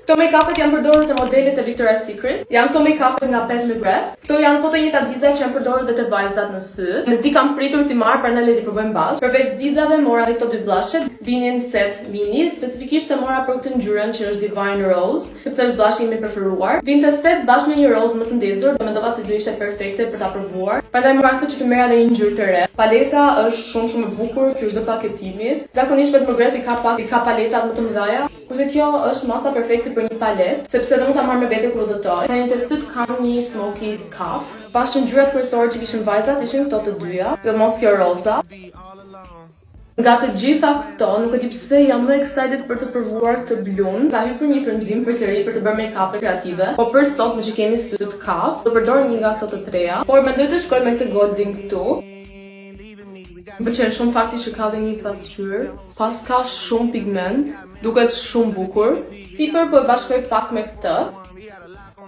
Këto make-upet janë përdorur te modelet e Victoria's Secret. Janë këto make-upet nga Pat McGrath. Këto janë po të njëjta xixa që janë përdorur edhe te vajzat në sy. Mezi kam pritur t'i marr, prandaj le t'i provojmë bashkë. Përveç xixave mora edhe këto dy blushet, vinin set mini, specifikisht e mora për këtë ngjyrën që është Divine Rose, sepse është blushi im i preferuar. Vinte set bashkë me një rose më të ndezur, dhe mendova se do ishte perfekte për ta provuar. Prandaj mora këtë që të merra edhe një ngjyrë të re. Paleta është shumë e bukur, ky është dhe paketimi. Zakonisht Pat McGrath i ka paleta më të mëdha. Kurse kjo është masa perfekte për një palet, sepse do mund ta marr me vete kur udhëtoj. Tani te syt kam një smoky cuff. Pashë ngjyrat kryesore që kishin vajzat ishin këto të dyja, sidomos kjo roza. Nga të gjitha këto, nuk e di pse jam më excited për të provuar këtë blun. Ka hyrë një frymëzim përsëri për të bërë make-up kreative, po për sot më që kemi syt cuff, do përdor një nga këto të treja, por mendoj të shkoj me këtë golding këtu. Më pëlqen shumë fakti që ka dhe një pasqyrë, pas ka shumë pigment, duket shumë bukur. Sipër po e bashkoj pak me këtë.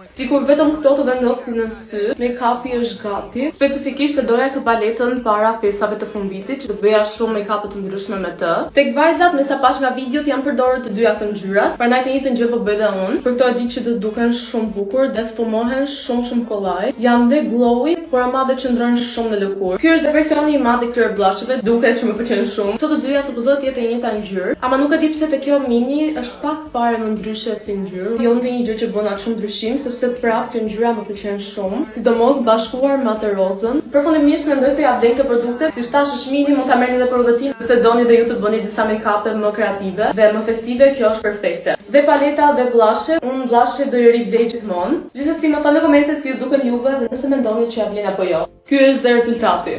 Sikur vetëm këto të vendosin në sy, make-upi është gati. Specifikisht e doja këtë paletën para festave të fundvitit, që të bëja shumë make-up të ndryshme me të. Tek vajzat, me sa pash nga videot, janë përdorur të dyja këto ngjyrat, prandaj të njëjtën gjë po bëj dhe unë. Për këto e di që të duken shumë bukur dhe spumohen shumë kollaj. Janë dhe glowy, por ama dhe qëndrojnë shumë në lëkurë. Ky është dhe versioni i madh i këtyre blusheve, duket që më pëlqen shumë. Këto të dyja supozohet të jetë e njëjta ngjyrë, ama nuk e di pse te kjo mini është pak fare më ndryshe si ngjyrë. Jo ndonjë gjë që bën atë shumë ndryshim, sepse prap kjo ngjyra më pëlqen shumë, sidomos bashkuar me atë rozën. Përfundimisht mendoj se ja vlen këto produkte, si thash është mini, mund ta merrni edhe për udhëtim, nëse doni dhe ju të bëni disa make-upe më kreative dhe më festive, kjo është perfekte. Dhe paleta dhe blushet, unë blushet do i rivdej gjithmonë. Gjithsesi më thoni në komente si ju duken juve dhe nëse mendoni që ja vlen apo jo. Ky është dhe rezultati.